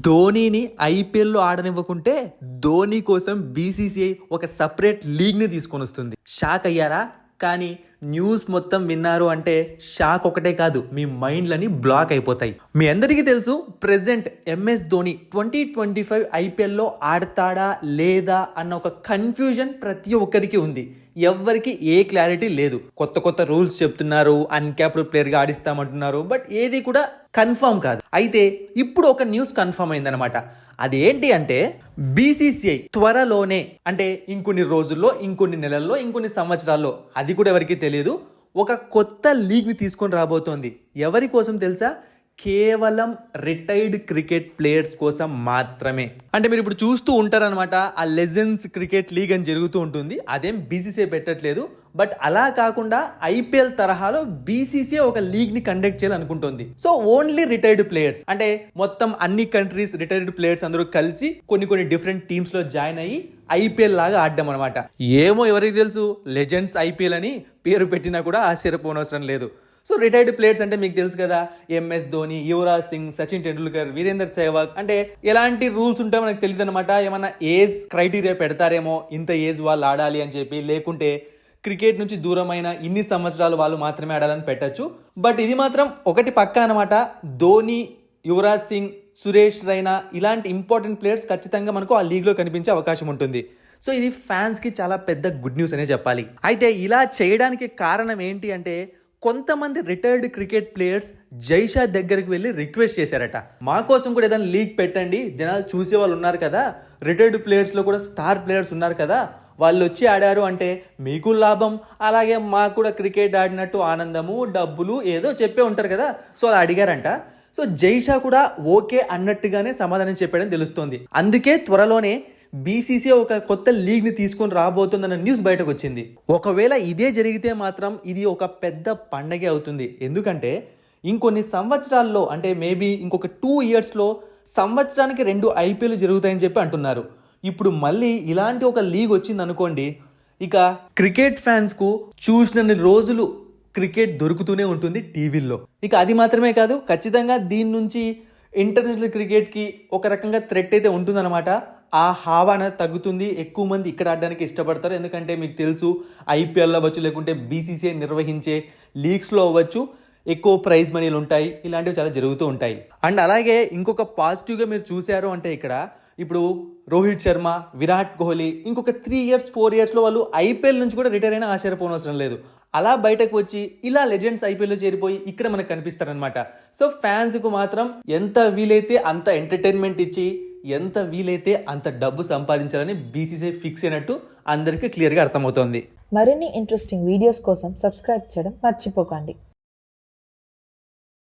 ధోనీని ఐపీఎల్లో ఆడనివ్వకుంటే ధోనీ కోసం బీసీసీఐ ఒక సపరేట్ లీగ్ని తీసుకొని వస్తుంది. షాక్ అయ్యారా? కానీ న్యూస్ మొత్తం విన్నారు అంటే షాక్ ఒకటే కాదు, మీ మైండ్లని బ్లాక్ అయిపోతాయి. మీ అందరికీ తెలుసు, ప్రెసెంట్ ఎంఎస్ ధోని 2025 ఐపీఎల్లో ఆడతాడా లేదా అన్న ఒక కన్ఫ్యూజన్ ప్రతి ఒక్కరికి ఉంది. ఎవ్వరికి ఏ క్లారిటీ లేదు. కొత్త కొత్త రూల్స్ చెప్తున్నారు, అన్క్యాప్డ్ ప్లేయర్గా ఆడిస్తామంటున్నారు, బట్ ఏది కూడా కన్ఫర్మ్ కాదు. అయితే ఇప్పుడు ఒక న్యూస్ కన్ఫర్మ్ అయిందనమాట. అదేంటి అంటే బీసీసీఐ త్వరలోనే, అంటే ఇంకొన్ని రోజుల్లో, ఇంకొన్ని నెలల్లో, ఇంకొన్ని సంవత్సరాల్లో, అది కూడా ఎవరికి తెలియదు, ఒక కొత్త లీగ్ని తీసుకొని రాబోతోంది. ఎవరి కోసం తెలుసా? కేవలం రిటైర్డ్ క్రికెట్ ప్లేయర్స్ కోసం మాత్రమే. అంటే మీరు ఇప్పుడు చూస్తూ ఉంటారనమాట, ఆ లెజెండ్స్ క్రికెట్ లీగ్ అని జరుగుతూ ఉంటుంది. అదేం బీసీసీఐ పెట్టట్లేదు, బట్ అలా కాకుండా ఐపీఎల్ తరహాలో బీసీసీఐ ఒక లీగ్ ని కండక్ట్ చేయాలనుకుంటుంది. సో ఓన్లీ రిటైర్డ్ ప్లేయర్స్, అంటే మొత్తం అన్ని కంట్రీస్ రిటైర్డ్ ప్లేయర్స్ అందరూ కలిసి కొన్ని డిఫరెంట్ టీమ్స్ లో జాయిన్ అయ్యి ఐపీఎల్ లాగా ఆడడం అనమాట. ఏమో ఎవరికి తెలుసు, లెజెండ్స్ ఐపీఎల్ అని పేరు పెట్టినా కూడా ఆశ్చర్యపోనవసరం లేదు. సో రిటైర్డ్ ప్లేయర్స్ అంటే మీకు తెలుసు కదా, ఎంఎస్ ధోని, యువరాజ్ సింగ్, సచిన్ టెండూల్కర్, వీరేందర్ సెహ్వాగ్. అంటే ఎలాంటి రూల్స్ ఉంటాయో మనకు తెలియదు అనమాట. ఏమన్నా ఏజ్ క్రైటీరియా పెడతారేమో, ఇంత ఏజ్ వాళ్ళు ఆడాలి అని చెప్పి, లేకుంటే క్రికెట్ నుంచి దూరమైన ఇన్ని సంవత్సరాలు వాళ్ళు మాత్రమే ఆడాలని పెట్టచ్చు. బట్ ఇది మాత్రం ఒకటి పక్కా అనమాట, ధోని, యువరాజ్ సింగ్, సురేష్ రైనా ఇలాంటి ఇంపార్టెంట్ ప్లేయర్స్ ఖచ్చితంగా మనకు ఆ లీగ్లో కనిపించే అవకాశం ఉంటుంది. సో ఇది ఫ్యాన్స్కి చాలా పెద్ద గుడ్ న్యూస్ అనే చెప్పాలి. అయితే ఇలా చేయడానికి కారణం ఏంటి అంటే, కొంతమంది రిటైర్డ్ క్రికెట్ ప్లేయర్స్ జైషా దగ్గరికి వెళ్ళి రిక్వెస్ట్ చేశారట, మా కోసం కూడా ఏదైనా లీగ్ పెట్టండి, జనాలు చూసే వాళ్ళు ఉన్నారు కదా, రిటైర్డ్ ప్లేయర్స్లో కూడా స్టార్ ప్లేయర్స్ ఉన్నారు కదా, వాళ్ళు వచ్చి ఆడారు అంటే మీకు లాభం, అలాగే మాకు కూడా క్రికెట్ ఆడినట్టు ఆనందము, డబ్బులు ఏదో చెప్పే ఉంటారు కదా. సో అలా అడిగారంట. సో జైషా కూడా ఓకే అన్నట్టుగానే సమాధానం చెప్పాడని తెలుస్తోంది. అందుకే త్వరలోనే బీసీసీఐ ఒక కొత్త లీగ్ని తీసుకొని రాబోతుందన్న న్యూస్ బయటకు వచ్చింది. ఒకవేళ ఇదే జరిగితే మాత్రం ఇది ఒక పెద్ద పండగే అవుతుంది. ఎందుకంటే ఇంకొన్ని సంవత్సరాల్లో, అంటే మేబీ ఇంకొక 2 yearsలో సంవత్సరానికి 2 ఐపీఎల్ జరుగుతాయని చెప్పి అంటున్నారు. ఇప్పుడు మళ్ళీ ఇలాంటి ఒక లీగ్ వచ్చింది అనుకోండి, ఇక క్రికెట్ ఫ్యాన్స్కు చూసినన్ని రోజులు క్రికెట్ దొరుకుతూనే ఉంటుంది టీవీల్లో. ఇక అది మాత్రమే కాదు, ఖచ్చితంగా దీని నుంచి ఇంటర్నేషనల్ క్రికెట్కి ఒక రకంగా థ్రెట్ అయితే ఉంటుందన్నమాట. ఆ హావా అనేది తగ్గుతుంది, ఎక్కువ మంది ఇక్కడ ఆడడానికి ఇష్టపడతారు. ఎందుకంటే మీకు తెలుసు, ఐపీఎల్ అవ్వచ్చు, లేకుంటే బీసీసీఐ నిర్వహించే లీగ్స్లో అవ్వచ్చు, ఎక్కువ ప్రైజ్ మనీలు ఉంటాయి, ఇలాంటివి చాలా జరుగుతూ ఉంటాయి. అండ్ అలాగే ఇంకొక పాజిటివ్గా మీరు చూశారు అంటే, ఇక్కడ ఇప్పుడు రోహిత్ శర్మ, విరాట్ కోహ్లీ ఇంకొక 3 years 4 yearsలో వాళ్ళు ఐపీఎల్ నుంచి కూడా రిటైర్ అయినా ఆశ్చర్యపోనవసరం లేదు. అలా బయటకు వచ్చి ఇలా లెజెండ్స్ ఐపీఎల్లో చేరిపోయి ఇక్కడ మనకు కనిపిస్తారనమాట. సో ఫ్యాన్స్కు మాత్రం ఎంత వీలైతే అంత ఎంటర్టైన్మెంట్ ఇచ్చి, ఎంత వీలైతే అంత డబ్బు సంపాదించాలని బీసీసీఐ ఫిక్స్ అయినట్టు అందరికీ క్లియర్గా అర్థమవుతోంది. మరిన్ని ఇంట్రెస్టింగ్ వీడియోస్ కోసం సబ్స్క్రైబ్ చేయడం మర్చిపోకండి.